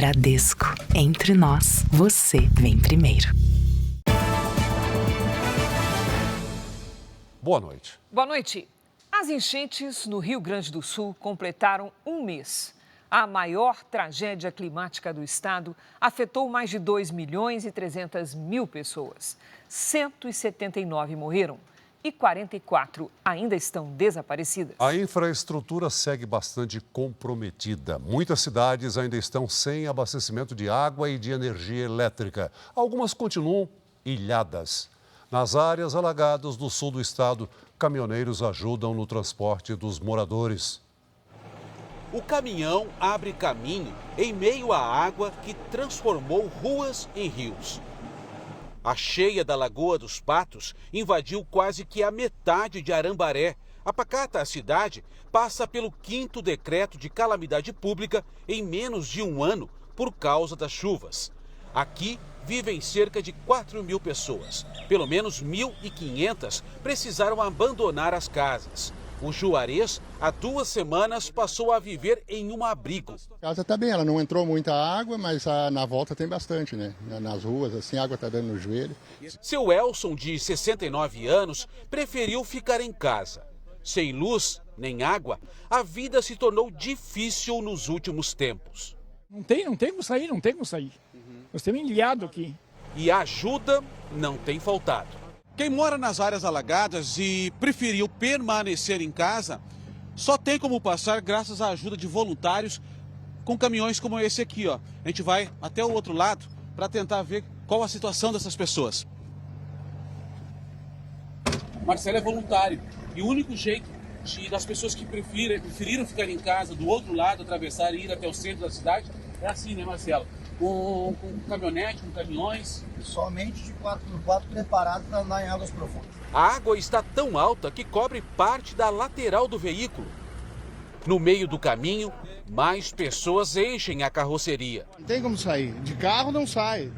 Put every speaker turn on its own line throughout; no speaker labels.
Bradesco. Entre nós, você vem primeiro.
Boa noite.
Boa noite. As enchentes no Rio Grande do Sul completaram um mês. A maior tragédia climática do estado afetou mais de 2.300.000 pessoas. 179 morreram e 44 ainda estão desaparecidas.
A infraestrutura segue bastante comprometida. Muitas cidades ainda estão sem abastecimento de água e de energia elétrica. Algumas continuam ilhadas. Nas áreas alagadas do sul do estado, caminhoneiros ajudam no transporte dos moradores.
O caminhão abre caminho em meio à água que transformou ruas em rios. A cheia da Lagoa dos Patos invadiu quase que a metade de Arambaré. A pacata cidade passa pelo 5º decreto de calamidade pública em menos de um ano por causa das chuvas. Aqui vivem cerca de 4.000 pessoas. Pelo menos 1.500 precisaram abandonar as casas. O Juarez, há 2 semanas, passou a viver em um abrigo.
A casa está bem, ela não entrou muita água, mas na volta tem bastante, né? Nas ruas, assim, a água está dando no joelho.
Seu Elson, de 69 anos, preferiu ficar em casa. Sem luz, nem água, a vida se tornou difícil nos últimos tempos.
Não tem como sair. Nós temos ilhado aqui.
E a ajuda não tem faltado. Quem mora nas áreas alagadas e preferiu permanecer em casa, só tem como passar graças à ajuda de voluntários com caminhões como esse aqui, ó. A gente vai até o outro lado para tentar ver qual a situação dessas pessoas. Marcelo é voluntário e o único jeito das pessoas que preferiram ficar em casa do outro lado, atravessar e ir até o centro da cidade, é assim, né, Marcelo? Com caminhonete, com caminhões.
Somente de 4x4 preparados para andar em águas profundas.
A água está tão alta que cobre parte da lateral do veículo. No meio do caminho, mais pessoas enchem a carroceria.
Não tem como sair. De carro não sai.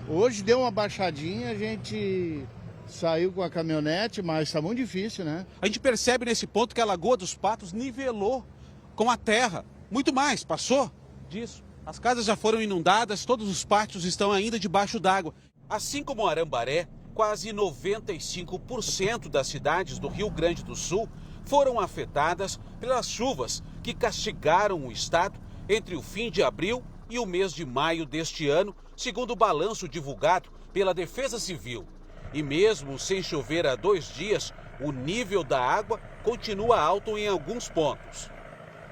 Hoje deu uma baixadinha, a gente saiu com a caminhonete, mas está muito difícil, né?
A gente percebe nesse ponto que a Lagoa dos Patos nivelou com a terra. Muito mais, passou disso. As casas já foram inundadas, todos os pátios estão ainda debaixo d'água. Assim como Arambaré, quase 95% das cidades do Rio Grande do Sul foram afetadas pelas chuvas que castigaram o estado entre o fim de abril e o mês de maio deste ano, segundo o balanço divulgado pela Defesa Civil. E mesmo sem chover há 2 dias, o nível da água continua alto em alguns pontos.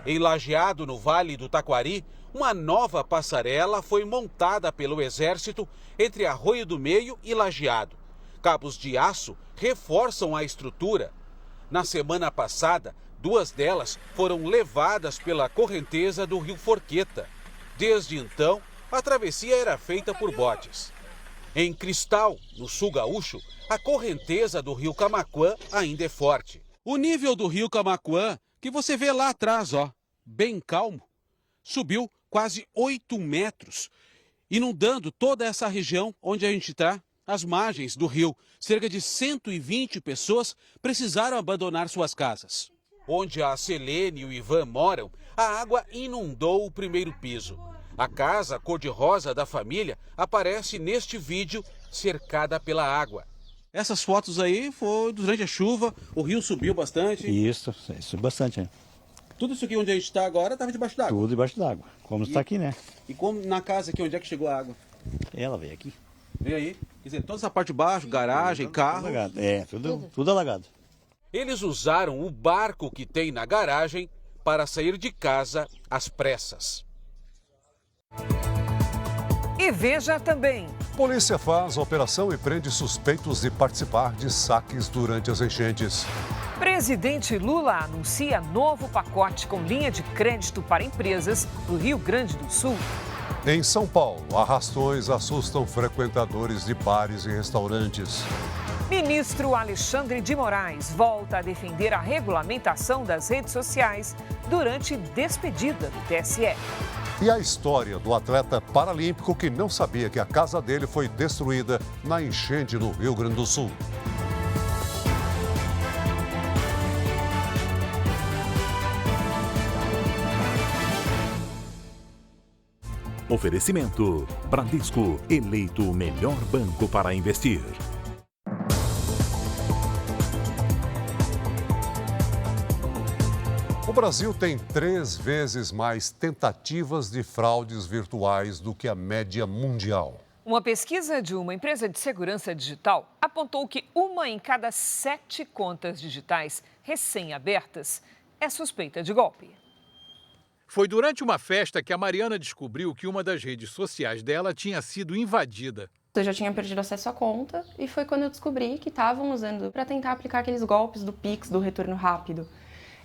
Em Lajeado, no Vale do Taquari, uma nova passarela foi montada pelo Exército entre Arroio do Meio e Lajeado. Cabos de aço reforçam a estrutura. Na semana passada, 2 delas foram levadas pela correnteza do Rio Forqueta. Desde então, a travessia era feita por botes. Em Cristal, no sul gaúcho, a correnteza do Rio Camaquã ainda é forte. O nível do Rio Camaquã, que você vê lá atrás, ó, bem calmo, subiu quase 8 metros, inundando toda essa região onde a gente está, as margens do rio. Cerca de 120 pessoas precisaram abandonar suas casas. Onde a Selene e o Ivan moram, a água inundou o primeiro piso. A casa cor-de-rosa da família aparece neste vídeo, cercada pela água. Essas fotos aí foi durante a chuva, o rio subiu bastante.
Isso bastante, né?
Tudo isso aqui onde a gente está agora estava debaixo d'água?
Tudo debaixo d'água, como está aqui, né?
E como na casa aqui, onde é que chegou a água?
Ela veio aqui.
Veio aí? Quer dizer, toda essa parte de baixo, garagem, carro...
Alagado. Tudo alagado.
Eles usaram o barco que tem na garagem para sair de casa às pressas.
E veja também.
Polícia faz operação e prende suspeitos de participar de saques durante as enchentes.
Presidente Lula anuncia novo pacote com linha de crédito para empresas do Rio Grande do Sul.
Em São Paulo, arrastões assustam frequentadores de bares e restaurantes.
Ministro Alexandre de Moraes volta a defender a regulamentação das redes sociais durante despedida do TSE.
E a história do atleta paralímpico que não sabia que a casa dele foi destruída na enchente no Rio Grande do Sul.
Oferecimento: Bradesco, eleito o melhor banco para investir.
O Brasil tem 3 vezes mais tentativas de fraudes virtuais do que a média mundial.
Uma pesquisa de uma empresa de segurança digital apontou que 1 em cada 7 contas digitais recém-abertas é suspeita de golpe.
Foi durante uma festa que a Mariana descobriu que uma das redes sociais dela tinha sido invadida.
Eu já tinha perdido acesso à conta e foi quando eu descobri que estavam usando para tentar aplicar aqueles golpes do Pix, do retorno rápido.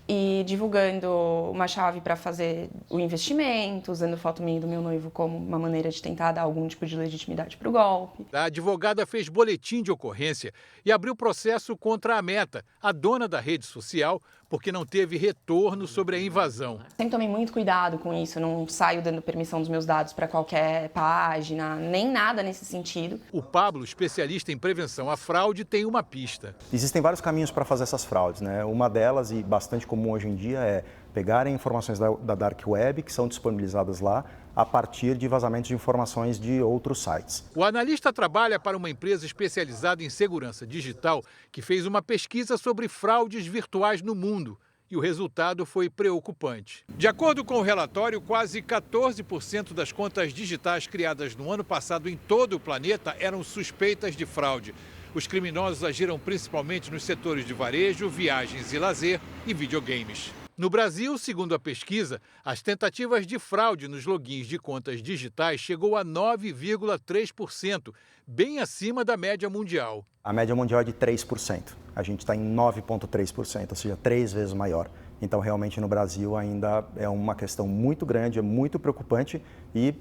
E divulgando uma chave para fazer o investimento, usando foto minha e do meu noivo como uma maneira de tentar dar algum tipo de legitimidade para o golpe.
A advogada fez boletim de ocorrência e abriu processo contra a Meta, a dona da rede social, porque não teve retorno sobre a invasão.
Sempre tomei muito cuidado com isso, não saio dando permissão dos meus dados para qualquer página, nem nada nesse sentido.
O Pablo, especialista em prevenção à fraude, tem uma pista.
Existem vários caminhos para fazer essas fraudes, né? Uma delas, e bastante comum hoje em dia, é pegarem informações da Dark Web, que são disponibilizadas lá, a partir de vazamentos de informações de outros sites.
O analista trabalha para uma empresa especializada em segurança digital que fez uma pesquisa sobre fraudes virtuais no mundo. E o resultado foi preocupante. De acordo com o relatório, quase 14% das contas digitais criadas no ano passado em todo o planeta eram suspeitas de fraude. Os criminosos agiram principalmente nos setores de varejo, viagens e lazer e videogames. No Brasil, segundo a pesquisa, as tentativas de fraude nos logins de contas digitais chegou a 9,3%, bem acima da média mundial.
A média mundial é de 3%. A gente está em 9,3%, ou seja, 3 vezes maior. Então, realmente, no Brasil ainda é uma questão muito grande, é muito preocupante e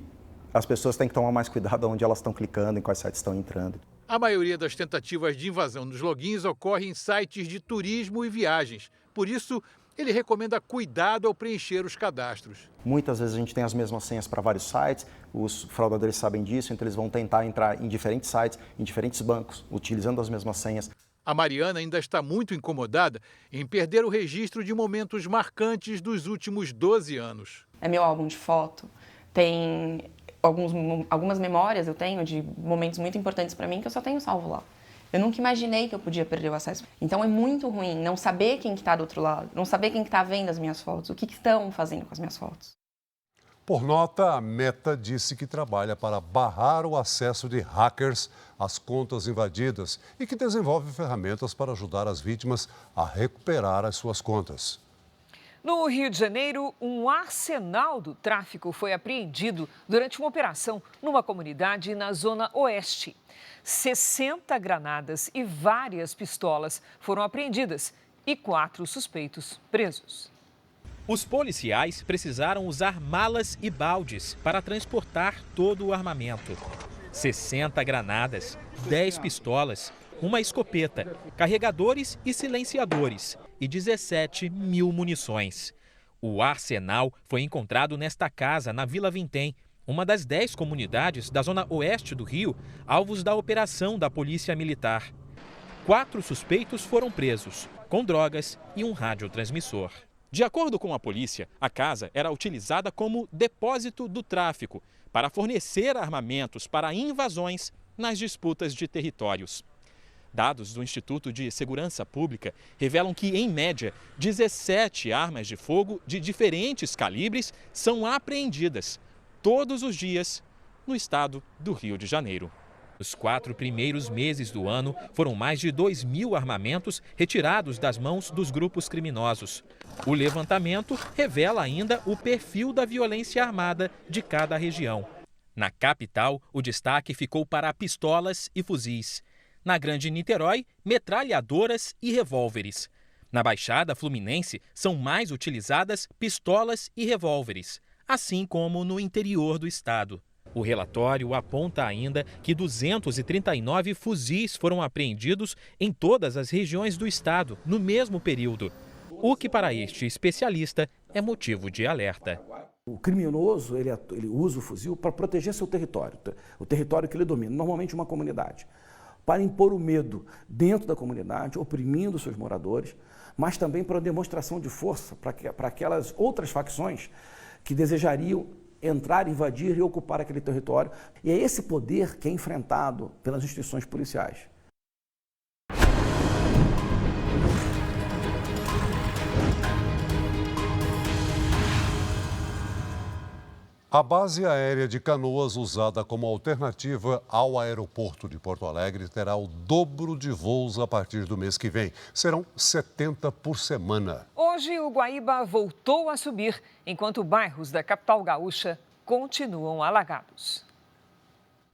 as pessoas têm que tomar mais cuidado onde elas estão clicando, em quais sites estão entrando.
A maioria das tentativas de invasão nos logins ocorre em sites de turismo e viagens. Por isso, ele recomenda cuidado ao preencher os cadastros.
Muitas vezes a gente tem as mesmas senhas para vários sites, os fraudadores sabem disso, então eles vão tentar entrar em diferentes sites, em diferentes bancos, utilizando as mesmas senhas.
A Mariana ainda está muito incomodada em perder o registro de momentos marcantes dos últimos 12 anos.
É meu álbum de foto, tem algumas memórias eu tenho de momentos muito importantes para mim que eu só tenho salvo lá. Eu nunca imaginei que eu podia perder o acesso. Então é muito ruim não saber quem está do outro lado, não saber quem está vendo as minhas fotos, o que estão fazendo com as minhas fotos.
Por nota, a Meta disse que trabalha para barrar o acesso de hackers às contas invadidas e que desenvolve ferramentas para ajudar as vítimas a recuperar as suas contas.
No Rio de Janeiro, um arsenal do tráfico foi apreendido durante uma operação numa comunidade na Zona Oeste. 60 granadas e várias pistolas foram apreendidas e 4 suspeitos presos.
Os policiais precisaram usar malas e baldes para transportar todo o armamento. 60 granadas, 10 pistolas, uma escopeta, carregadores e silenciadores e 17 mil munições. O arsenal foi encontrado nesta casa, na Vila Vintém, uma das 10 comunidades da zona oeste do Rio, alvos da operação da Polícia Militar. 4 suspeitos foram presos, com drogas e um radiotransmissor. De acordo com a polícia, a casa era utilizada como depósito do tráfico para fornecer armamentos para invasões nas disputas de territórios. Dados do Instituto de Segurança Pública revelam que, em média, 17 armas de fogo de diferentes calibres são apreendidas todos os dias no estado do Rio de Janeiro. Nos 4 primeiros meses do ano, foram mais de 2.000 armamentos retirados das mãos dos grupos criminosos. O levantamento revela ainda o perfil da violência armada de cada região. Na capital, o destaque ficou para pistolas e fuzis. Na Grande Niterói, metralhadoras e revólveres. Na Baixada Fluminense, são mais utilizadas pistolas e revólveres, assim como no interior do estado. O relatório aponta ainda que 239 fuzis foram apreendidos em todas as regiões do estado no mesmo período, o que para este especialista é motivo de alerta.
O criminoso ele usa o fuzil para proteger seu território, o território que ele domina, normalmente uma comunidade, para impor o medo dentro da comunidade, oprimindo seus moradores, mas também para demonstração de força para aquelas outras facções que desejariam entrar, invadir e ocupar aquele território. E é esse poder que é enfrentado pelas instituições policiais.
A base aérea de Canoas, usada como alternativa ao aeroporto de Porto Alegre, terá o dobro de voos a partir do mês que vem. Serão 70 por semana.
Hoje, o Guaíba voltou a subir, enquanto bairros da capital gaúcha continuam alagados.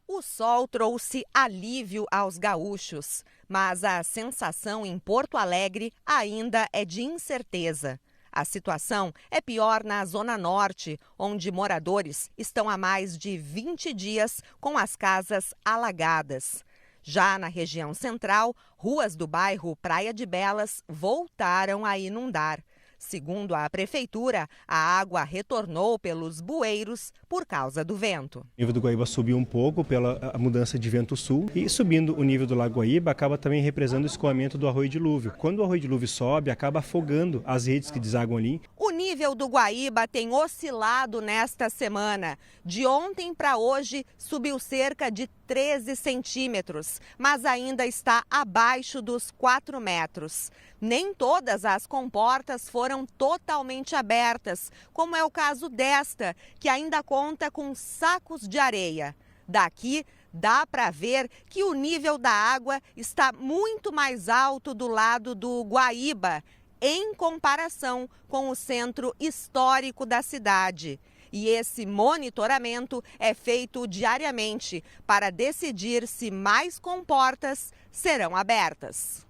O sol trouxe alívio aos gaúchos, mas a sensação em Porto Alegre ainda é de incerteza. A situação é pior na Zona Norte, onde moradores estão há mais de 20 dias com as casas alagadas. Já na região central, ruas do bairro Praia de Belas voltaram a inundar. Segundo a prefeitura, a água retornou pelos bueiros por causa do vento.
O nível do Guaíba subiu um pouco pela mudança de vento sul e subindo o nível do Lago Guaíba acaba também represando o escoamento do arroio dilúvio. Quando o arroio dilúvio sobe, acaba afogando as redes que desagam ali.
O nível do Guaíba tem oscilado nesta semana. De ontem para hoje, subiu cerca de 13 centímetros, mas ainda está abaixo dos 4 metros. Nem todas as comportas foram totalmente abertas, como é o caso desta, que ainda conta com sacos de areia. Daqui, dá para ver que o nível da água está muito mais alto do lado do Guaíba, em comparação com o centro histórico da cidade. E esse monitoramento é feito diariamente para decidir se mais comportas serão abertas.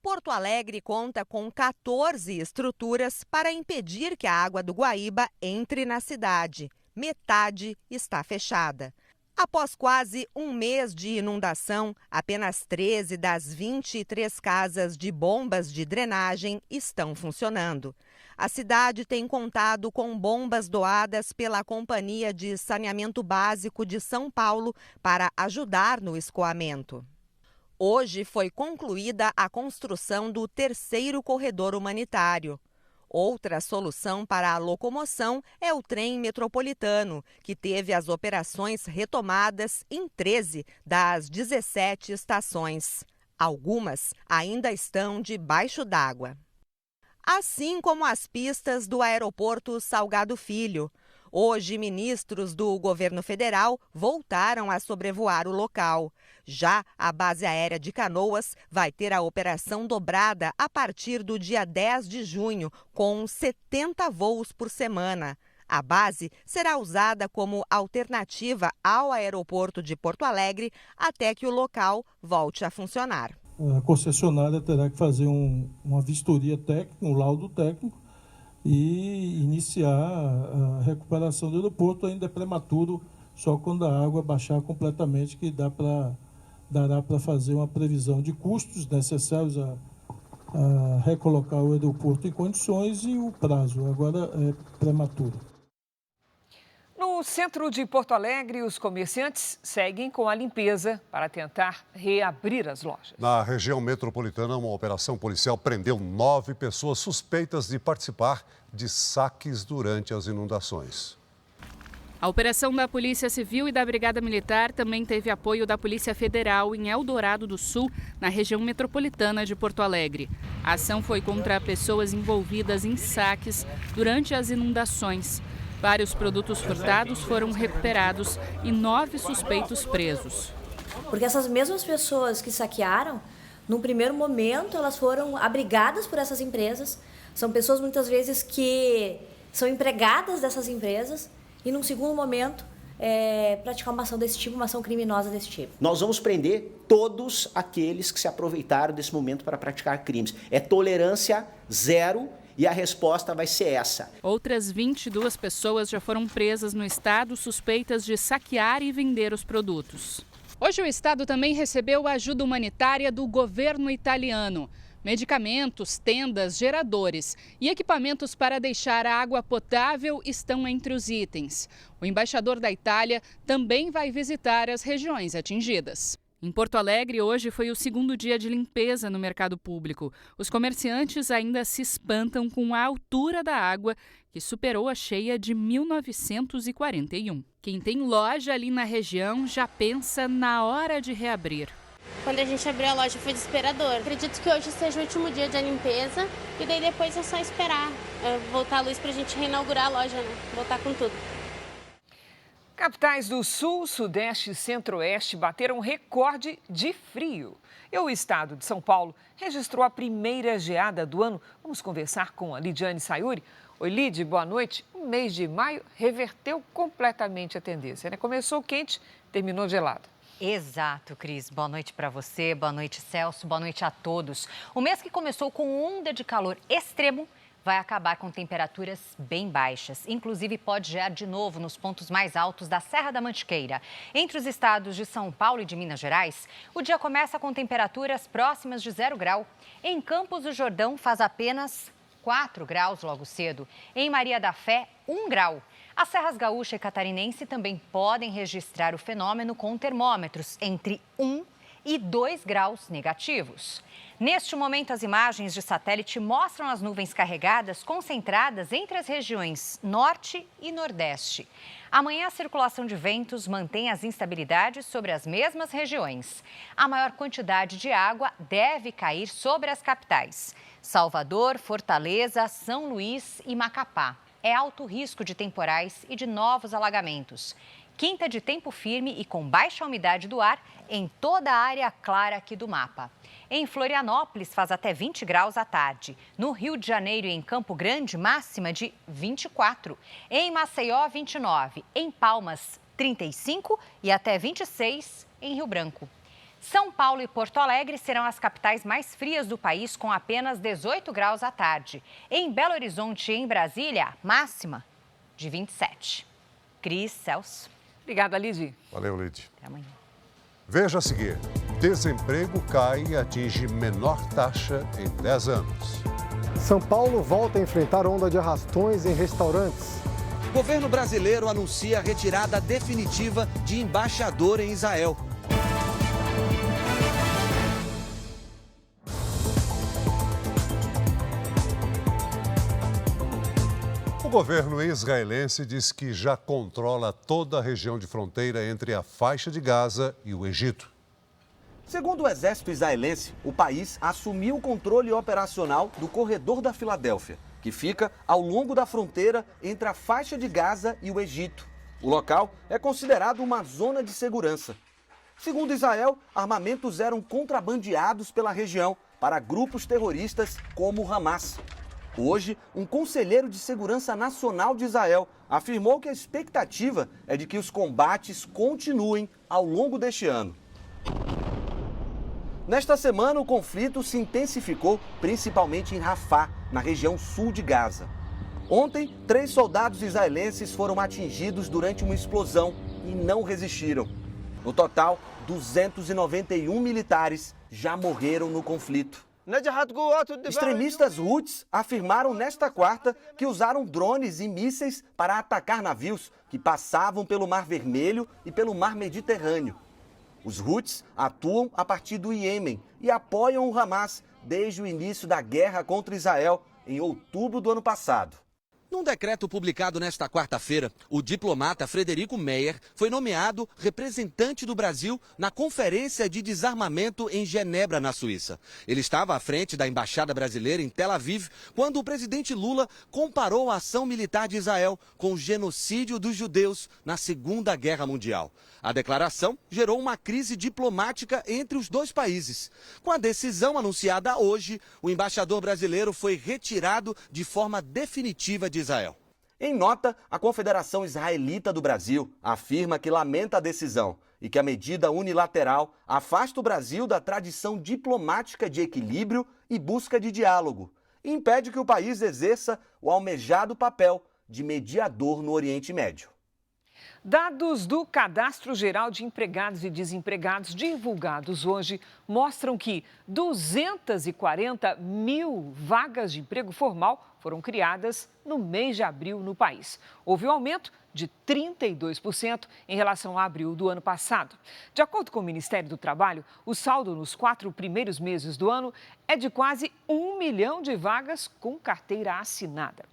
Porto Alegre conta com 14 estruturas para impedir que a água do Guaíba entre na cidade. Metade está fechada. Após quase um mês de inundação, apenas 13 das 23 casas de bombas de drenagem estão funcionando. A cidade tem contado com bombas doadas pela Companhia de Saneamento Básico de São Paulo para ajudar no escoamento. Hoje foi concluída a construção do 3º corredor humanitário. Outra solução para a locomoção é o trem metropolitano, que teve as operações retomadas em 13 das 17 estações. Algumas ainda estão debaixo d'água. Assim como as pistas do aeroporto Salgado Filho. Hoje, ministros do governo federal voltaram a sobrevoar o local. Já a base aérea de Canoas vai ter a operação dobrada a partir do dia 10 de junho, com 70 voos por semana. A base será usada como alternativa ao aeroporto de Porto Alegre até que o local volte a funcionar.
A concessionária terá que fazer uma vistoria técnica, um laudo técnico, e iniciar a recuperação do aeroporto. Ainda é prematuro, só quando a água baixar completamente que dará para fazer uma previsão de custos necessários a recolocar o aeroporto em condições e o prazo. Agora é prematuro.
No centro de Porto Alegre, os comerciantes seguem com a limpeza para tentar reabrir as lojas.
Na região metropolitana, uma operação policial prendeu 9 pessoas suspeitas de participar de saques durante as inundações.
A operação da Polícia Civil e da Brigada Militar também teve apoio da Polícia Federal em Eldorado do Sul, na região metropolitana de Porto Alegre. A ação foi contra pessoas envolvidas em saques durante as inundações. Vários produtos furtados foram recuperados e 9 suspeitos presos.
Porque essas mesmas pessoas que saquearam, num primeiro momento, elas foram abrigadas por essas empresas. São pessoas, muitas vezes, que são empregadas dessas empresas e, num segundo momento, praticar uma ação desse tipo, uma ação criminosa desse tipo.
Nós vamos prender todos aqueles que se aproveitaram desse momento para praticar crimes. É tolerância zero. E a resposta vai ser essa.
Outras 22 pessoas já foram presas no estado suspeitas de saquear e vender os produtos. Hoje o estado também recebeu ajuda humanitária do governo italiano. Medicamentos, tendas, geradores e equipamentos para deixar a água potável estão entre os itens. O embaixador da Itália também vai visitar as regiões atingidas. Em Porto Alegre, hoje foi o segundo dia de limpeza no mercado público. Os comerciantes ainda se espantam com a altura da água que superou a cheia de 1941. Quem tem loja ali na região já pensa na hora de reabrir.
Quando a gente abriu a loja foi desesperador. Acredito que hoje seja o último dia de limpeza e daí depois é só esperar voltar a luz para a gente reinaugurar a loja, né? Voltar com tudo.
Capitais do Sul, Sudeste e Centro-Oeste bateram recorde de frio. E o estado de São Paulo registrou a primeira geada do ano. Vamos conversar com a Lidiane Sayuri. Oi, Lid, boa noite. O mês de maio reverteu completamente a tendência, né? Começou quente, terminou gelado.
Exato, Cris. Boa noite para você, boa noite, Celso, boa noite a todos. O mês que começou com onda de calor extremo vai acabar com temperaturas bem baixas. Inclusive, pode gear de novo nos pontos mais altos da Serra da Mantiqueira. Entre os estados de São Paulo e de Minas Gerais, o dia começa com temperaturas próximas de 0 grau. Em Campos do Jordão, faz apenas 4 graus logo cedo. Em Maria da Fé, 1 grau. As serras gaúcha e catarinense também podem registrar o fenômeno com termômetros entre 1 e 2 graus negativos. Neste momento, as imagens de satélite mostram as nuvens carregadas concentradas entre as regiões Norte e Nordeste. Amanhã, a circulação de ventos mantém as instabilidades sobre as mesmas regiões. A maior quantidade de água deve cair sobre as capitais: Salvador, Fortaleza, São Luís e Macapá. É alto risco de temporais e de novos alagamentos. Quinta de tempo firme e com baixa umidade do ar em toda a área clara aqui do mapa. Em Florianópolis, faz até 20 graus à tarde. No Rio de Janeiro e em Campo Grande, máxima de 24. Em Maceió, 29. Em Palmas, 35 e até 26 em Rio Branco. São Paulo e Porto Alegre serão as capitais mais frias do país, com apenas 18 graus à tarde. Em Belo Horizonte e em Brasília, máxima de 27. Cris, Celso.
Obrigada, Lid.
Valeu, Lid.
Até amanhã.
Veja a seguir. Desemprego cai e atinge menor taxa em 10 anos.
São Paulo volta a enfrentar onda de arrastões em restaurantes.
O governo brasileiro anuncia a retirada definitiva de embaixador em Israel.
O governo israelense diz que já controla toda a região de fronteira entre a faixa de Gaza e o Egito.
Segundo o exército israelense, o país assumiu o controle operacional do Corredor da Filadélfia, que fica ao longo da fronteira entre a faixa de Gaza e o Egito. O local é considerado uma zona de segurança. Segundo Israel, armamentos eram contrabandeados pela região para grupos terroristas como o Hamas. Hoje, um conselheiro de segurança nacional de Israel afirmou que a expectativa é de que os combates continuem ao longo deste ano. Nesta semana, o conflito se intensificou, principalmente em Rafah, na região sul de Gaza. Ontem, 3 soldados israelenses foram atingidos durante uma explosão e não resistiram. No total, 291 militares já morreram no conflito. Extremistas Houthis afirmaram nesta quarta que usaram drones e mísseis para atacar navios que passavam pelo Mar Vermelho e pelo Mar Mediterrâneo. Os Houthis atuam a partir do Iêmen e apoiam o Hamas desde o início da guerra contra Israel em outubro do ano passado. Num decreto publicado nesta quarta-feira, o diplomata Frederico Meyer foi nomeado representante do Brasil na Conferência de Desarmamento em Genebra, na Suíça. Ele estava à frente da Embaixada Brasileira em Tel Aviv quando o presidente Lula comparou a ação militar de Israel com o genocídio dos judeus na Segunda Guerra Mundial. A declaração gerou uma crise diplomática entre os dois países. Com a decisão anunciada hoje, o embaixador brasileiro foi retirado de forma definitiva de Israel. Em nota, a Confederação Israelita do Brasil afirma que lamenta a decisão e que a medida unilateral afasta o Brasil da tradição diplomática de equilíbrio e busca de diálogo e impede que o país exerça o almejado papel de mediador no Oriente Médio.
Dados do Cadastro Geral de Empregados e Desempregados divulgados hoje mostram que 240 mil vagas de emprego formal foram criadas no mês de abril no país. Houve um aumento de 32% em relação a abril do ano passado. De acordo com o Ministério do Trabalho, o saldo nos 4 primeiros meses do ano é de quase 1 milhão de vagas com carteira assinada.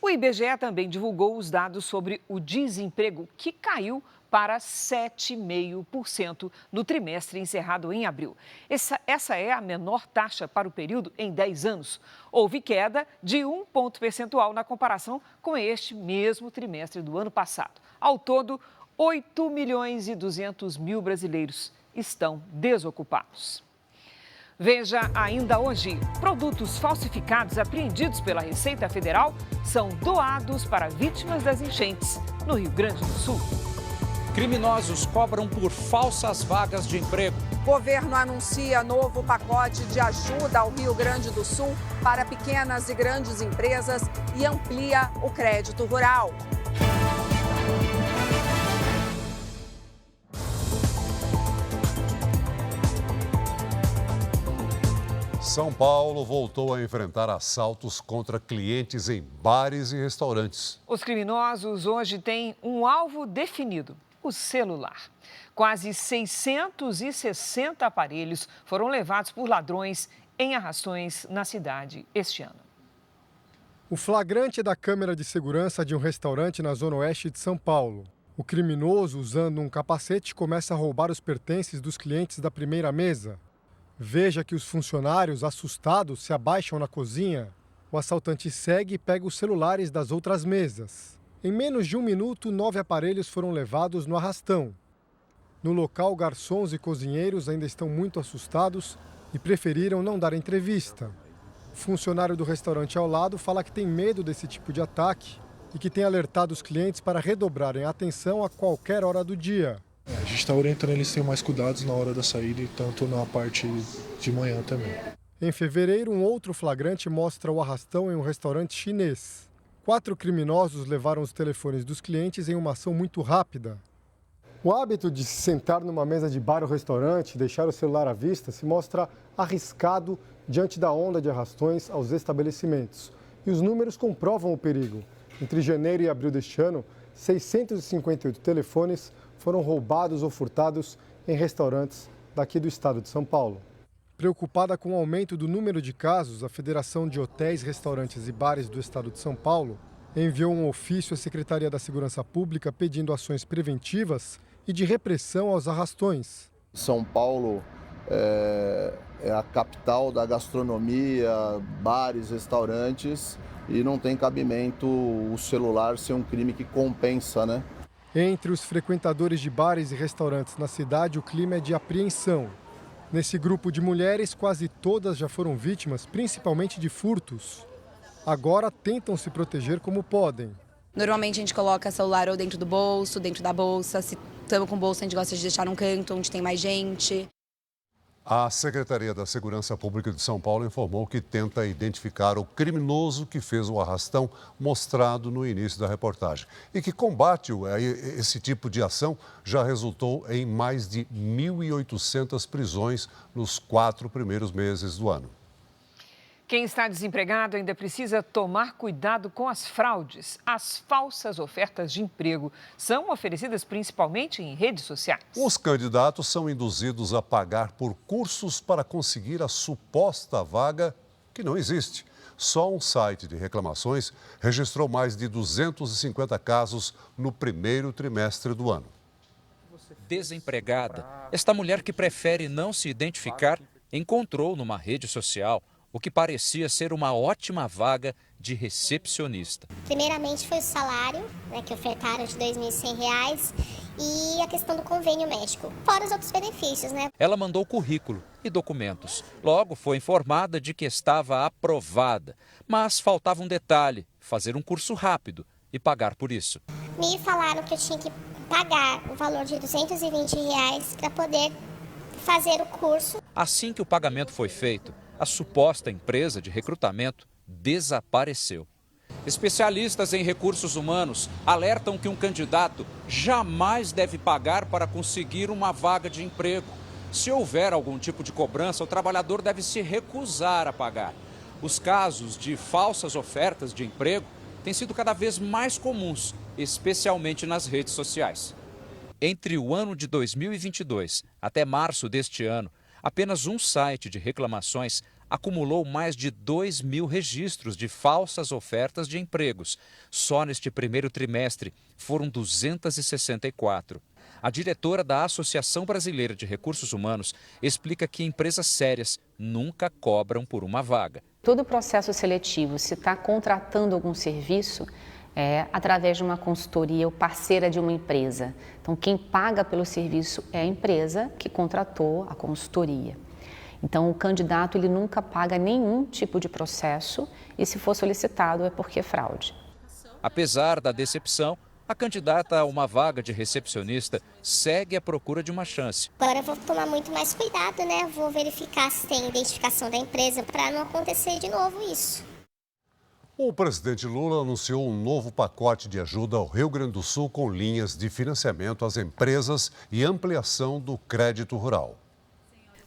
O IBGE também divulgou os dados sobre o desemprego, que caiu para 7,5% no trimestre encerrado em abril. Essa é a menor taxa para o período em 10 anos. Houve queda de 1 ponto percentual na comparação com este mesmo trimestre do ano passado. Ao todo, 8.200.000 brasileiros estão desocupados. Veja ainda hoje, produtos falsificados apreendidos pela Receita Federal são doados para vítimas das enchentes no Rio Grande do Sul.
Criminosos cobram por falsas vagas de emprego.
Governo anuncia novo pacote de ajuda ao Rio Grande do Sul para pequenas e grandes empresas e amplia o crédito rural.
São Paulo voltou a enfrentar assaltos contra clientes em bares e restaurantes.
Os criminosos hoje têm um alvo definido: o celular. Quase 660 aparelhos foram levados por ladrões em arrastões na cidade este ano.
O flagrante é da câmera de segurança de um restaurante na zona oeste de São Paulo. O criminoso, usando um capacete, começa a roubar os pertences dos clientes da primeira mesa. Veja que os funcionários, assustados, se abaixam na cozinha. O assaltante segue e pega os celulares das outras mesas. Em menos de 1 minuto, 9 aparelhos foram levados no arrastão. No local, garçons e cozinheiros ainda estão muito assustados e preferiram não dar entrevista. O funcionário do restaurante ao lado fala que tem medo desse tipo de ataque e que tem alertado os clientes para redobrarem a atenção a qualquer hora do dia.
A gente está orientando eles a terem mais cuidados na hora da saída e tanto na parte de manhã também.
Em fevereiro, um outro flagrante mostra o arrastão em um restaurante chinês. 4 criminosos levaram os telefones dos clientes em uma ação muito rápida. O hábito de se sentar numa mesa de bar ou restaurante e deixar o celular à vista se mostra arriscado diante da onda de arrastões aos estabelecimentos. E os números comprovam o perigo. Entre janeiro e abril deste ano, 658 telefones foram roubados ou furtados em restaurantes daqui do estado de São Paulo. Preocupada com o aumento do número de casos, a Federação de Hotéis, Restaurantes e Bares do estado de São Paulo enviou um ofício à Secretaria da Segurança Pública pedindo ações preventivas e de repressão aos arrastões.
São Paulo é a capital da gastronomia, bares, restaurantes, e não tem cabimento o celular ser um crime que compensa, né?
Entre os frequentadores de bares e restaurantes na cidade, o clima é de apreensão. Nesse grupo de mulheres, quase todas já foram vítimas, principalmente de furtos. Agora tentam se proteger como podem.
Normalmente a gente coloca celular ou dentro do bolso, dentro da bolsa. Se estamos com bolsa, a gente gosta de deixar num canto onde tem mais gente.
A Secretaria da Segurança Pública de São Paulo informou que tenta identificar o criminoso que fez o arrastão mostrado no início da reportagem e que combate esse tipo de ação já resultou em mais de 1.800 prisões nos 4 primeiros meses do ano.
Quem está desempregado ainda precisa tomar cuidado com as fraudes. As falsas ofertas de emprego são oferecidas principalmente em redes sociais.
Os candidatos são induzidos a pagar por cursos para conseguir a suposta vaga que não existe. Só um site de reclamações registrou mais de 250 casos no primeiro trimestre do ano.
Desempregada, esta mulher que prefere não se identificar encontrou numa rede social o que parecia ser uma ótima vaga de recepcionista.
Primeiramente foi o salário, que ofertaram de R$ 2.100 e a questão do convênio médico, fora os outros benefícios, né?
Ela mandou currículo e documentos. Logo foi informada de que estava aprovada, mas faltava um detalhe: fazer um curso rápido e pagar por isso.
Me falaram que eu tinha que pagar o valor de R$ 220 para poder fazer o curso.
Assim que o pagamento foi feito, a suposta empresa de recrutamento desapareceu. Especialistas em recursos humanos alertam que um candidato jamais deve pagar para conseguir uma vaga de emprego. Se houver algum tipo de cobrança, o trabalhador deve se recusar a pagar. Os casos de falsas ofertas de emprego têm sido cada vez mais comuns, especialmente nas redes sociais. Entre o ano de 2022 até março deste ano, apenas um site de reclamações acumulou mais de 2.000 registros de falsas ofertas de empregos. Só neste primeiro trimestre foram 264. A diretora da Associação Brasileira de Recursos Humanos explica que empresas sérias nunca cobram por uma vaga.
Todo o processo seletivo, se está contratando algum serviço, é através de uma consultoria ou parceira de uma empresa. Então, quem paga pelo serviço é a empresa que contratou a consultoria. Então, o candidato ele nunca paga nenhum tipo de processo e, se for solicitado, é porque é fraude.
Apesar da decepção, a candidata a uma vaga de recepcionista segue à procura de uma chance.
Agora eu vou tomar muito mais cuidado, né? Vou verificar se tem identificação da empresa para não acontecer de novo isso.
O presidente Lula anunciou um novo pacote de ajuda ao Rio Grande do Sul com linhas de financiamento às empresas e ampliação do crédito rural.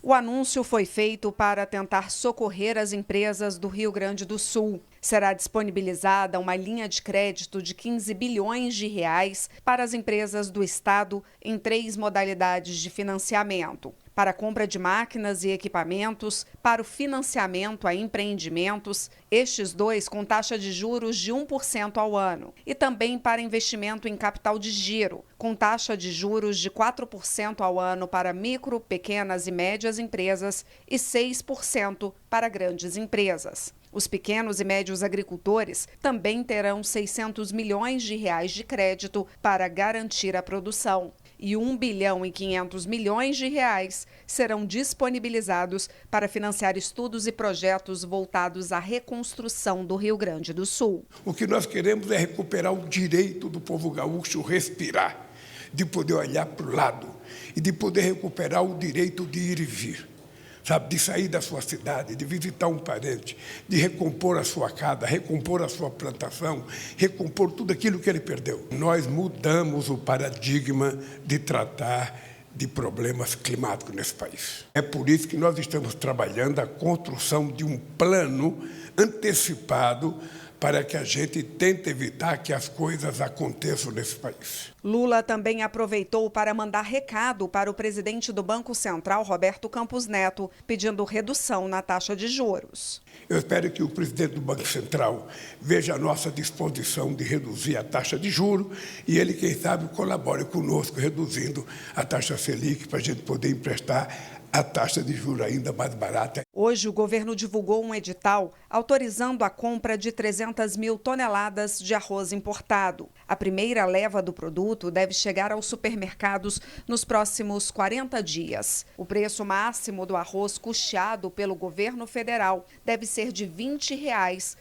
O anúncio foi feito para tentar socorrer as empresas do Rio Grande do Sul. Será disponibilizada uma linha de crédito de 15 bilhões de reais para as empresas do estado em 3 modalidades de financiamento: para a compra de máquinas e equipamentos, para o financiamento a empreendimentos, estes 2 com taxa de juros de 1% ao ano, e também para investimento em capital de giro, com taxa de juros de 4% ao ano para micro, pequenas e médias empresas e 6% para grandes empresas. Os pequenos e médios agricultores também terão 600 milhões de reais de crédito para garantir a produção. E 1 bilhão e 500 milhões de reais serão disponibilizados para financiar estudos e projetos voltados à reconstrução do Rio Grande do Sul.
O que nós queremos é recuperar o direito do povo gaúcho respirar, de poder olhar para o lado e de poder recuperar o direito de ir e vir. Sabe, de sair da sua cidade, de visitar um parente, de recompor a sua casa, recompor a sua plantação, recompor tudo aquilo que ele perdeu. Nós mudamos o paradigma de tratar de problemas climáticos nesse país. É por isso que nós estamos trabalhando a construção de um plano antecipado para que a gente tente evitar que as coisas aconteçam nesse país.
Lula também aproveitou para mandar recado para o presidente do Banco Central, Roberto Campos Neto, pedindo redução na taxa de juros.
Eu espero que o presidente do Banco Central veja a nossa disposição de reduzir a taxa de juros e ele, quem sabe, colabore conosco reduzindo a taxa Selic para a gente poder emprestar a taxa de juros ainda mais barata.
Hoje, o governo divulgou um edital autorizando a compra de 300 mil toneladas de arroz importado. A primeira leva do produto deve chegar aos supermercados nos próximos 40 dias. O preço máximo do arroz custeado pelo governo federal deve ser de R$ 20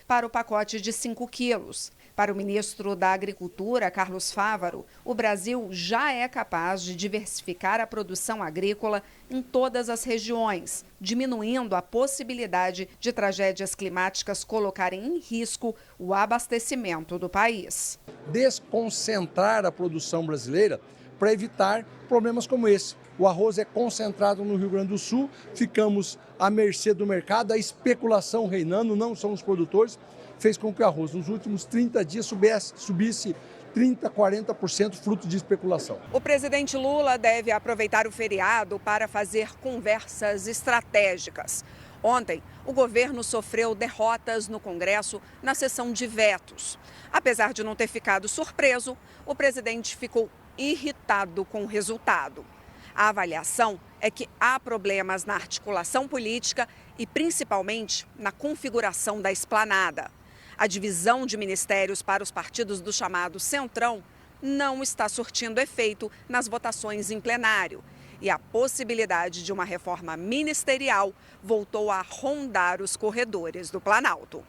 para o pacote de 5 quilos. Para o ministro da Agricultura, Carlos Fávaro, o Brasil já é capaz de diversificar a produção agrícola em todas as regiões, diminuindo a possibilidade de tragédias climáticas colocarem em risco o abastecimento do país.
Desconcentrar a produção brasileira para evitar problemas como esse. O arroz é concentrado no Rio Grande do Sul, ficamos à mercê do mercado, a especulação reinando, não são os produtores, fez com que o arroz nos últimos 30 dias subisse 30%, 40% fruto de especulação.
O presidente Lula deve aproveitar o feriado para fazer conversas estratégicas. Ontem, o governo sofreu derrotas no Congresso na sessão de vetos. Apesar de não ter ficado surpreso, o presidente ficou irritado com o resultado. A avaliação é que há problemas na articulação política e principalmente na configuração da esplanada. A divisão de ministérios para os partidos do chamado Centrão não está surtindo efeito nas votações em plenário. E a possibilidade de uma reforma ministerial voltou a rondar os corredores do Planalto.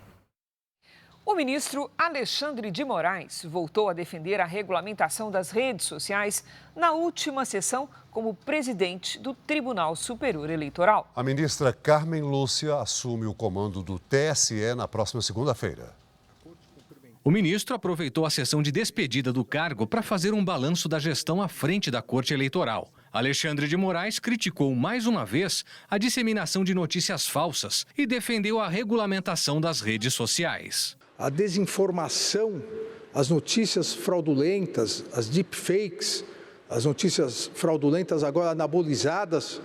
O ministro Alexandre de Moraes voltou a defender a regulamentação das redes sociais na última sessão como presidente do Tribunal Superior Eleitoral.
A ministra Carmen Lúcia assume o comando do TSE na próxima segunda-feira.
O ministro aproveitou a sessão de despedida do cargo para fazer um balanço da gestão à frente da Corte Eleitoral. Alexandre de Moraes criticou mais uma vez a disseminação de notícias falsas e defendeu a regulamentação das redes sociais.
A desinformação, as notícias fraudulentas, as deepfakes, as notícias fraudulentas agora anabolizadas,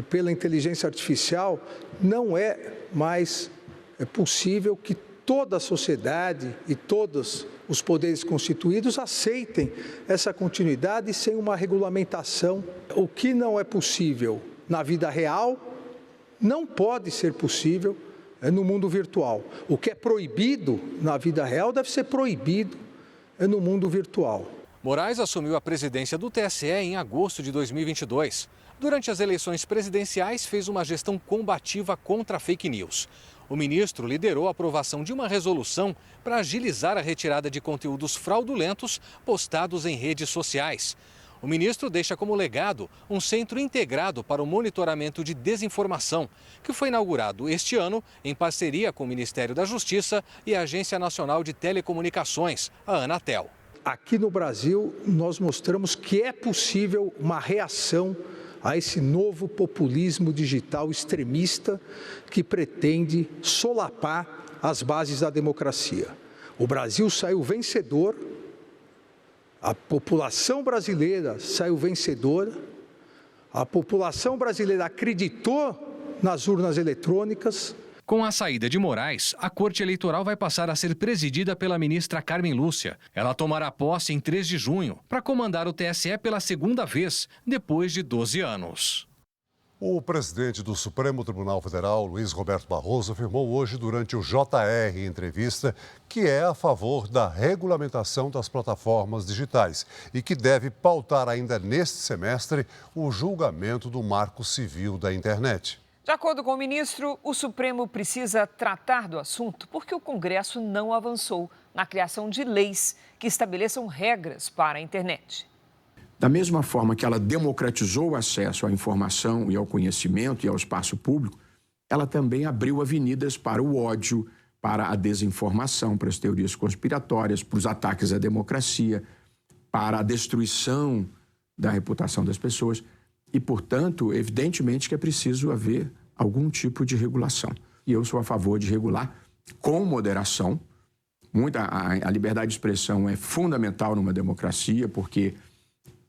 pela inteligência artificial, não é mais possível que toda a sociedade e todos os poderes constituídos aceitem essa continuidade sem uma regulamentação. O que não é possível na vida real não pode ser possível no mundo virtual. O que é proibido na vida real deve ser proibido no mundo virtual.
Moraes assumiu a presidência do TSE em agosto de 2022. Durante as eleições presidenciais, fez uma gestão combativa contra a fake news. O ministro liderou a aprovação de uma resolução para agilizar a retirada de conteúdos fraudulentos postados em redes sociais. O ministro deixa como legado um centro integrado para o monitoramento de desinformação, que foi inaugurado este ano em parceria com o Ministério da Justiça e a Agência Nacional de Telecomunicações, a Anatel.
Aqui no Brasil, nós mostramos que é possível uma reação a esse novo populismo digital extremista que pretende solapar as bases da democracia. O Brasil saiu vencedor, a população brasileira saiu vencedora, a população brasileira acreditou nas urnas eletrônicas.
Com a saída de Moraes, a Corte Eleitoral vai passar a ser presidida pela ministra Carmen Lúcia. Ela tomará posse em 3 de junho para comandar o TSE pela segunda vez, depois de 12 anos.
O presidente do Supremo Tribunal Federal, Luiz Roberto Barroso, afirmou hoje durante o JR entrevista que é a favor da regulamentação das plataformas digitais e que deve pautar ainda neste semestre o julgamento do Marco Civil da Internet.
De acordo com o ministro, o Supremo precisa tratar do assunto porque o Congresso não avançou na criação de leis que estabeleçam regras para a internet.
Da mesma forma que ela democratizou o acesso à informação e ao conhecimento e ao espaço público, ela também abriu avenidas para o ódio, para a desinformação, para as teorias conspiratórias, para os ataques à democracia, para a destruição da reputação das pessoas. E, portanto, evidentemente que é preciso haver algum tipo de regulação. E eu sou a favor de regular com moderação. A liberdade de expressão é fundamental numa democracia, porque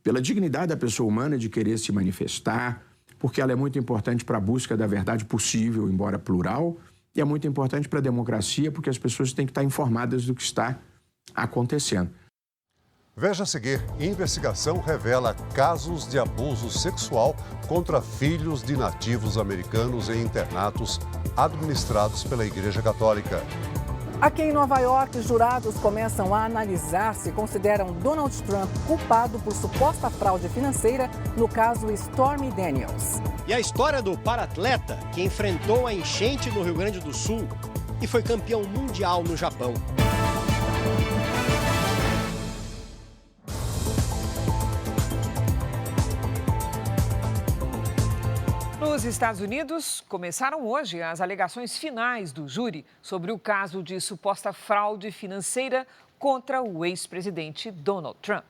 pela dignidade da pessoa humana de querer se manifestar, porque ela é muito importante para a busca da verdade possível, embora plural, e é muito importante para a democracia, porque as pessoas têm que estar informadas do que está acontecendo.
Veja a seguir, investigação revela casos de abuso sexual contra filhos de nativos americanos em internatos administrados pela Igreja Católica.
Aqui em Nova York, jurados começam a analisar se consideram Donald Trump culpado por suposta fraude financeira no caso Stormy Daniels.
E a história do paratleta que enfrentou a enchente no Rio Grande do Sul e foi campeão mundial no Japão.
Nos Estados Unidos, começaram hoje as alegações finais do júri sobre o caso de suposta fraude financeira contra o ex-presidente Donald Trump.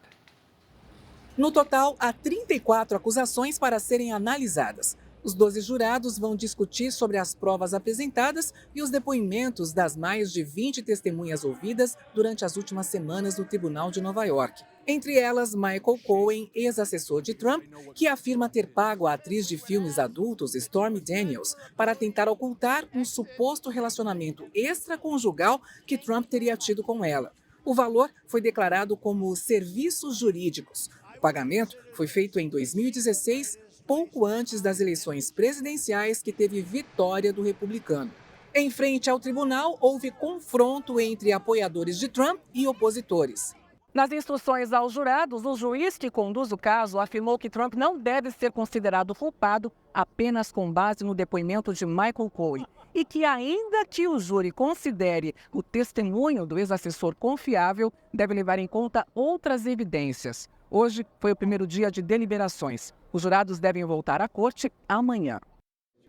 No total, há 34 acusações para serem analisadas. Os 12 jurados vão discutir sobre as provas apresentadas e os depoimentos das mais de 20 testemunhas ouvidas durante as últimas semanas no Tribunal de Nova York. Entre elas, Michael Cohen, ex-assessor de Trump, que afirma ter pago a atriz de filmes adultos Stormy Daniels para tentar ocultar um suposto relacionamento extraconjugal que Trump teria tido com ela. O valor foi declarado como serviços jurídicos. O pagamento foi feito em 2016, pouco antes das eleições presidenciais que teve vitória do republicano. Em frente ao tribunal, houve confronto entre apoiadores de Trump e opositores. Nas instruções aos jurados, o juiz que conduz o caso afirmou que Trump não deve ser considerado culpado apenas com base no depoimento de Michael Cohen e que, ainda que o júri considere o testemunho do ex-assessor confiável, deve levar em conta outras evidências. Hoje foi o primeiro dia de deliberações. Os jurados devem voltar à corte amanhã.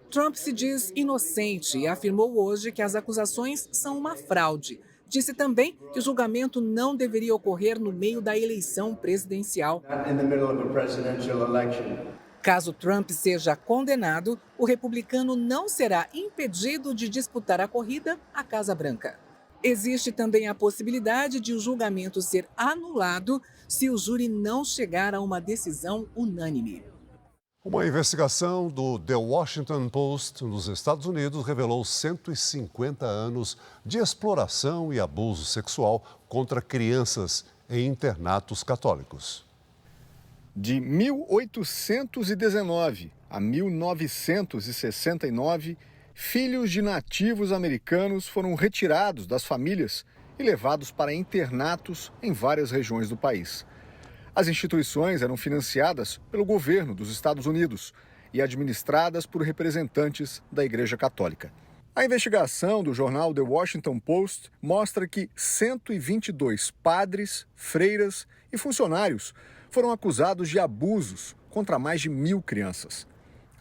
Trump se diz inocente e afirmou hoje que as acusações são uma fraude. Disse também que o julgamento não deveria ocorrer no meio da eleição presidencial. Caso Trump seja condenado, o republicano não será impedido de disputar a corrida à Casa Branca. Existe também a possibilidade de o julgamento ser anulado se o júri não chegar a uma decisão unânime.
Uma investigação do The Washington Post nos Estados Unidos revelou 150 anos de exploração e abuso sexual contra crianças em internatos católicos.
De 1819 a 1969, filhos de nativos americanos foram retirados das famílias e levados para internatos em várias regiões do país. As instituições eram financiadas pelo governo dos Estados Unidos e administradas por representantes da Igreja Católica. A investigação do jornal The Washington Post mostra que 122 padres, freiras e funcionários foram acusados de abusos contra mais de 1.000 crianças.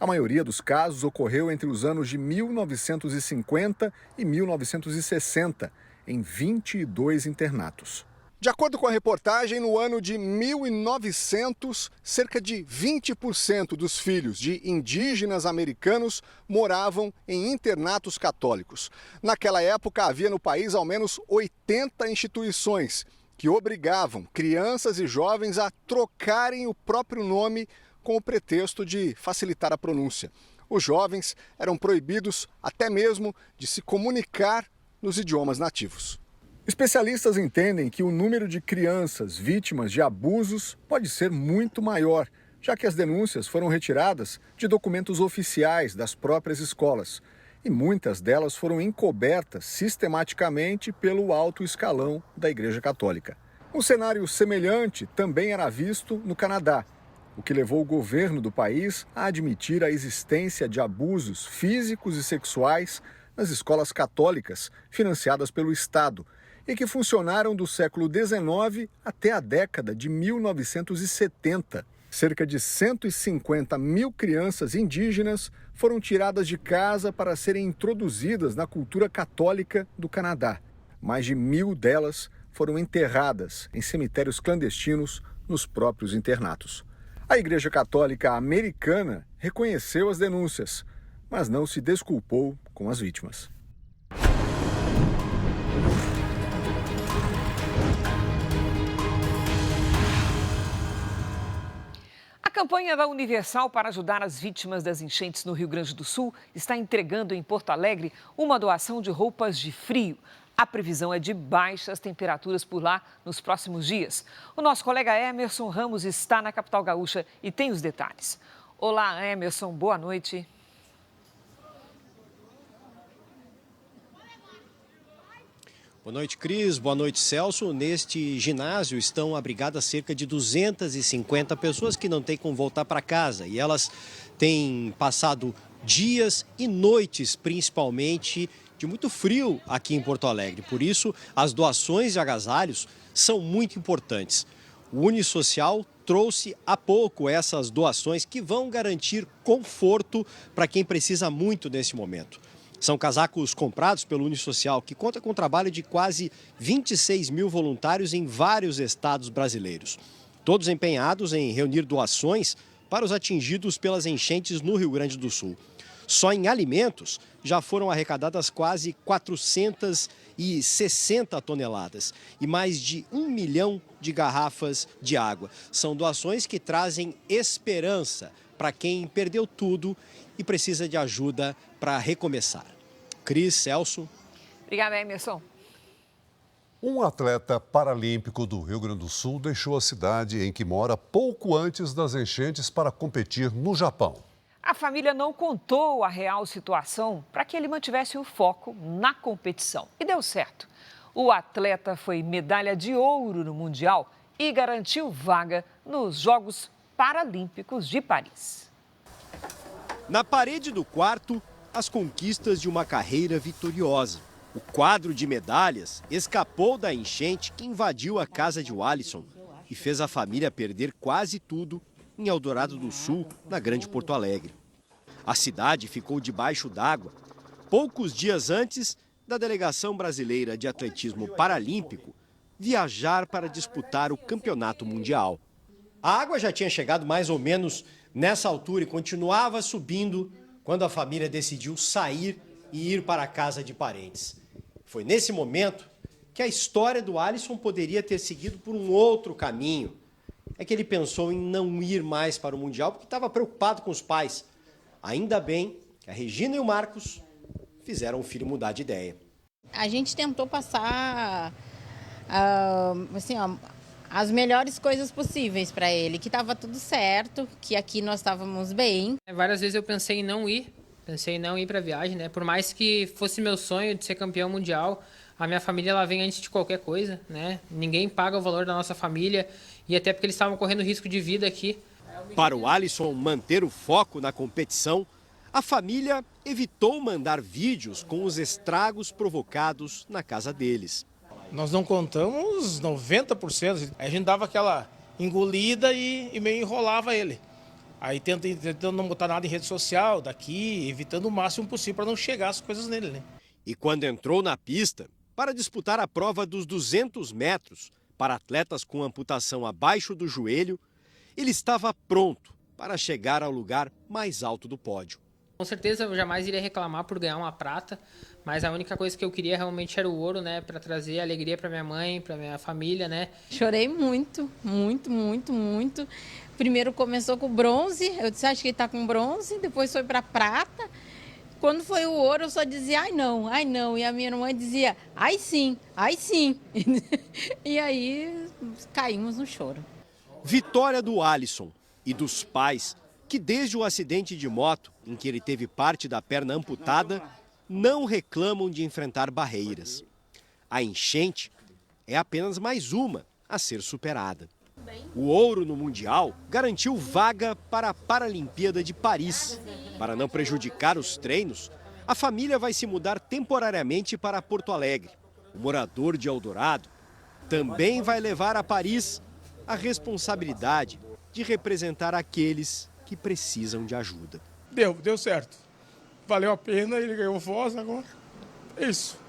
A maioria dos casos ocorreu entre os anos de 1950 e 1960, em 22 internatos. De acordo com a reportagem, no ano de 1900, cerca de 20% dos filhos de indígenas americanos moravam em internatos católicos. Naquela época, havia no país ao menos 80 instituições que obrigavam crianças e jovens a trocarem o próprio nome com o pretexto de facilitar a pronúncia. Os jovens eram proibidos até mesmo de se comunicar nos idiomas nativos. Especialistas entendem que o número de crianças vítimas de abusos pode ser muito maior, já que as denúncias foram retiradas de documentos oficiais das próprias escolas e muitas delas foram encobertas sistematicamente pelo alto escalão da Igreja Católica. Um cenário semelhante também era visto no Canadá, o que levou o governo do país a admitir a existência de abusos físicos e sexuais nas escolas católicas financiadas pelo Estado e que funcionaram do século XIX até a década de 1970. Cerca de 150.000 crianças indígenas foram tiradas de casa para serem introduzidas na cultura católica do Canadá. Mais de 1.000 delas foram enterradas em cemitérios clandestinos nos próprios internatos. A Igreja Católica Americana reconheceu as denúncias, mas não se desculpou com as vítimas.
A campanha da Universal para ajudar as vítimas das enchentes no Rio Grande do Sul está entregando em Porto Alegre uma doação de roupas de frio. A previsão é de baixas temperaturas por lá nos próximos dias. O nosso colega Emerson Ramos está na capital gaúcha e tem os detalhes. Olá, Emerson, boa noite.
Boa noite, Cris. Boa noite, Celso. Neste ginásio estão abrigadas cerca de 250 pessoas que não têm como voltar para casa. E elas têm passado dias e noites, principalmente, de muito frio aqui em Porto Alegre. Por isso, as doações de agasalhos são muito importantes. O Unisocial trouxe há pouco essas doações que vão garantir conforto para quem precisa muito nesse momento. São casacos comprados pelo Unisocial, que conta com um trabalho de quase 26 mil voluntários em vários estados brasileiros. Todos empenhados em reunir doações para os atingidos pelas enchentes no Rio Grande do Sul. Só em alimentos já foram arrecadadas quase 460 toneladas e mais de 1 milhão de garrafas de água. São doações que trazem esperança para quem perdeu tudo e precisa de ajuda para recomeçar. Cris, Celso.
Obrigada, Emerson.
Um atleta paralímpico do Rio Grande do Sul deixou a cidade em que mora pouco antes das enchentes para competir no Japão.
A família não contou a real situação para que ele mantivesse o foco na competição. E deu certo. O atleta foi medalha de ouro no Mundial e garantiu vaga nos Jogos Paralímpicos de Paris.
Na parede do quarto, as conquistas de uma carreira vitoriosa. O quadro de medalhas escapou da enchente que invadiu a casa de Walisson e fez a família perder quase tudo em Eldorado do Sul, na Grande Porto Alegre. A cidade ficou debaixo d'água poucos dias antes da delegação brasileira de atletismo paralímpico viajar para disputar o campeonato mundial. A água já tinha chegado mais ou menos nessa altura e continuava subindo quando a família decidiu sair e ir para a casa de parentes. Foi nesse momento que a história do Walisson poderia ter seguido por um outro caminho. é que ele pensou em não ir mais para o Mundial porque estava preocupado com os pais. Ainda bem que a Regina e o Marcos fizeram o filho mudar de ideia.
A gente tentou passar as melhores coisas possíveis para ele, que estava tudo certo, que aqui nós estávamos bem.
Várias vezes eu pensei em não ir para a viagem, né? Por mais que fosse meu sonho de ser campeão mundial, a minha família ela vem antes de qualquer coisa, né? Ninguém paga o valor da nossa família e até porque eles estavam correndo risco de vida aqui.
Para o Alisson manter o foco na competição, a família evitou mandar vídeos com os estragos provocados na casa deles.
Nós não contamos 90%, a gente dava aquela engolida e meio enrolava ele. Aí tentando não botar nada em rede social, daqui, evitando o máximo possível para não chegar as coisas nele, né?
E quando entrou na pista para disputar a prova dos 200 metros para atletas com amputação abaixo do joelho, ele estava pronto para chegar ao lugar mais alto do pódio.
Com certeza eu jamais iria reclamar por ganhar uma prata, mas a única coisa que eu queria realmente era o ouro, né, para trazer alegria para minha mãe, para minha família, né?
Chorei muito. Primeiro começou com bronze, eu disse, acho que ele está com bronze, depois foi para prata. Quando foi o ouro, eu só dizia, ai não. E a minha irmã dizia, ai sim. E aí caímos no choro.
Vitória do Alisson e dos pais, que desde o acidente de moto, em que ele teve parte da perna amputada, não reclamam de enfrentar barreiras. A enchente é apenas mais uma a ser superada. O ouro no Mundial garantiu vaga para a Paralimpíada de Paris. Para não prejudicar os treinos, a família vai se mudar temporariamente para Porto Alegre. O morador de Eldorado também vai levar a Paris a responsabilidade de representar aqueles que precisam de ajuda.
Deu certo. Valeu a pena, ele ganhou voz agora. É isso.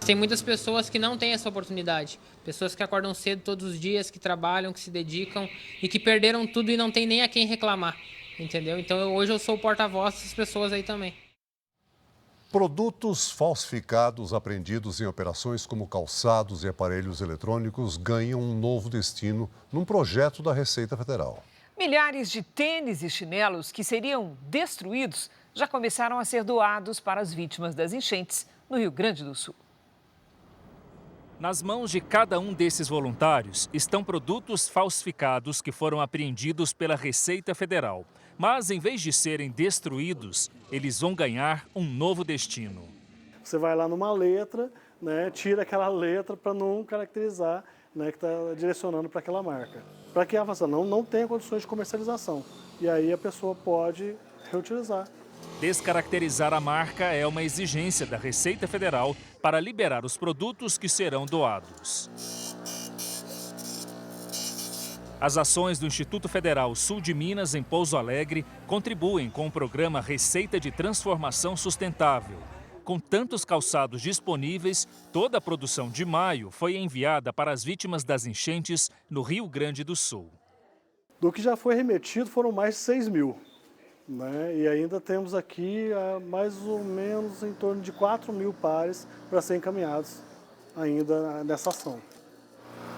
Tem muitas pessoas que não têm essa oportunidade. Pessoas que acordam cedo todos os dias, que trabalham, que se dedicam e que perderam tudo e não tem nem a quem reclamar, entendeu? Então hoje eu sou o porta-voz dessas pessoas aí também.
Produtos falsificados apreendidos em operações como calçados e aparelhos eletrônicos ganham um novo destino num projeto da Receita Federal.
Milhares de tênis e chinelos que seriam destruídos já começaram a ser doados para as vítimas das enchentes no Rio Grande do Sul.
Nas mãos de cada um desses voluntários estão produtos falsificados que foram apreendidos pela Receita Federal. Mas, em vez de serem destruídos, eles vão ganhar um novo destino.
Você vai lá numa letra, né, tira aquela letra para não caracterizar, né, que está direcionando para aquela marca. Para que a vacina não tenha condições de comercialização. E aí a pessoa pode reutilizar.
Descaracterizar a marca é uma exigência da Receita Federal para liberar os produtos que serão doados. As ações do Instituto Federal Sul de Minas, em Pouso Alegre, contribuem com o programa Receita de Transformação Sustentável. Com tantos calçados disponíveis, toda a produção de maio foi enviada para as vítimas das enchentes no Rio Grande do Sul.
Do que já foi remetido foram mais de 6 mil. Né? E ainda temos aqui mais ou menos em torno de 4 mil pares para serem encaminhados ainda nessa ação.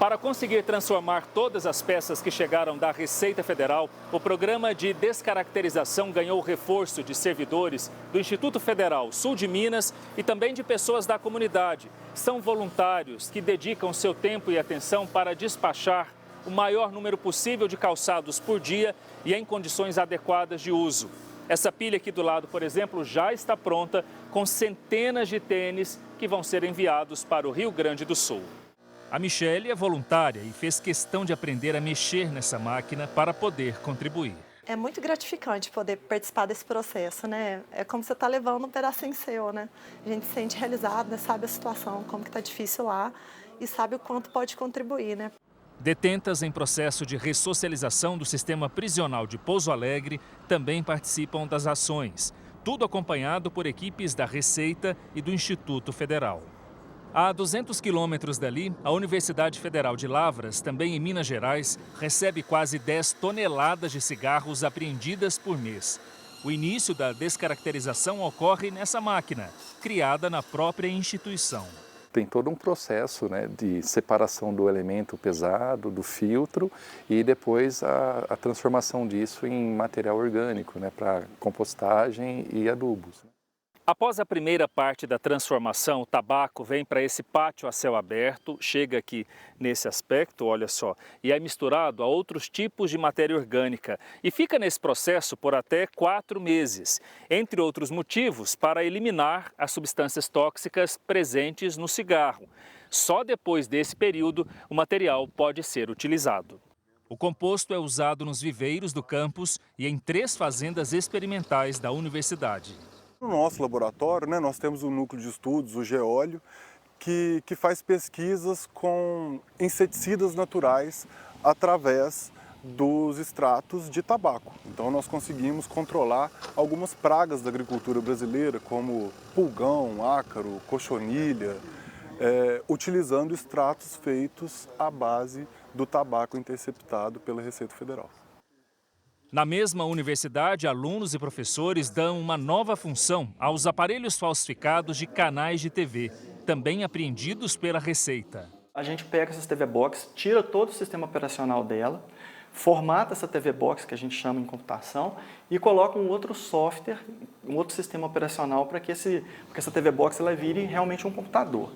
Para conseguir transformar todas as peças que chegaram da Receita Federal, o programa de descaracterização ganhou reforço de servidores do Instituto Federal Sul de Minas e também de pessoas da comunidade. São voluntários que dedicam seu tempo e atenção para despachar o maior número possível de calçados por dia e em condições adequadas de uso. Essa pilha aqui do lado, por exemplo, já está pronta com centenas de tênis que vão ser enviados para o Rio Grande do Sul. A Michele é voluntária e fez questão de aprender a mexer nessa máquina para poder contribuir.
É muito gratificante poder participar desse processo, né? É como você está levando um pedacinho seu, né? A gente se sente realizado, né? Sabe a situação, como que está difícil lá e sabe o quanto pode contribuir, né?
Detentas em processo de ressocialização do sistema prisional de Pouso Alegre também participam das ações. Tudo acompanhado por equipes da Receita e do Instituto Federal. A 200 quilômetros dali, a Universidade Federal de Lavras, também em Minas Gerais, recebe quase 10 toneladas de cigarros apreendidas por mês. O início da descaracterização ocorre nessa máquina, criada na própria instituição.
Tem todo um processo, né, de separação do elemento pesado, do filtro, e depois a transformação disso em material orgânico, né, para compostagem e adubos.
Após a primeira parte da transformação, o tabaco vem para esse pátio a céu aberto, chega aqui nesse aspecto, olha só, e é misturado a outros tipos de matéria orgânica e fica nesse processo por até 4 meses, entre outros motivos, para eliminar as substâncias tóxicas presentes no cigarro. Só depois desse período, o material pode ser utilizado. O composto é usado nos viveiros do campus e em 3 fazendas experimentais da universidade.
No nosso laboratório, né, nós temos um núcleo de estudos, o Geóleo, que faz pesquisas com inseticidas naturais através dos extratos de tabaco. Então nós conseguimos controlar algumas pragas da agricultura brasileira, como pulgão, ácaro, cochonilha, utilizando extratos feitos à base do tabaco interceptado pela Receita Federal.
Na mesma universidade, alunos e professores dão uma nova função aos aparelhos falsificados de canais de TV, também apreendidos pela Receita.
A gente pega essa TV Box, tira todo o sistema operacional dela, formata essa TV Box, que a gente chama em computação, e coloca um outro software, um outro sistema operacional para que essa TV Box ela vire realmente um computador.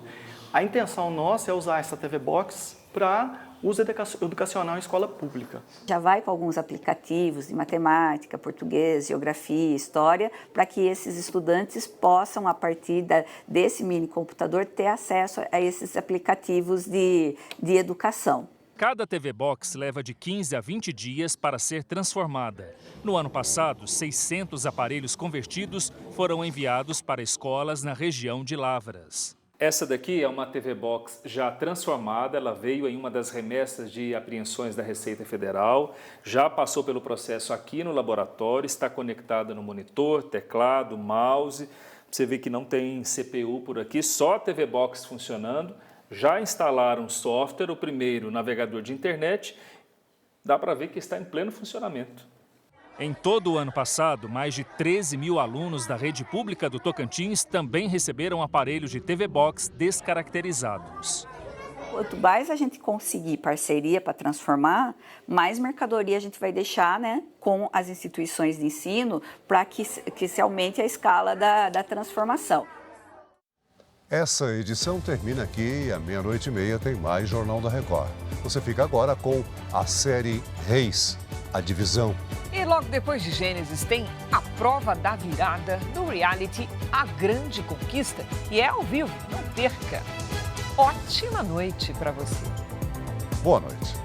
A intenção nossa é usar essa TV Box para uso educacional em escola pública.
Já vai com alguns aplicativos de matemática, português, geografia, história, para que esses estudantes possam, a partir desse mini computador, ter acesso a esses aplicativos de educação.
Cada TV Box leva de 15 a 20 dias para ser transformada. No ano passado, 600 aparelhos convertidos foram enviados para escolas na região de Lavras. Essa daqui é uma TV Box já transformada, ela veio em uma das remessas de apreensões da Receita Federal, já passou pelo processo aqui no laboratório, está conectada no monitor, teclado, mouse. Você vê que não tem CPU por aqui, só a TV Box funcionando. Já instalaram software, o primeiro navegador de internet, dá para ver que está em pleno funcionamento. Em todo o ano passado, mais de 13 mil alunos da rede pública do Tocantins também receberam aparelhos de TV Box descaracterizados.
Quanto mais a gente conseguir parceria para transformar, mais mercadoria a gente vai deixar, né, com as instituições de ensino para que se aumente a escala da transformação.
Essa edição termina aqui e à 00:30 tem mais Jornal da Record. Você fica agora com a série Reis, a divisão.
E logo depois de Gênesis tem a prova da virada do reality A Grande Conquista. E é ao vivo, não perca. Ótima noite para você.
Boa noite.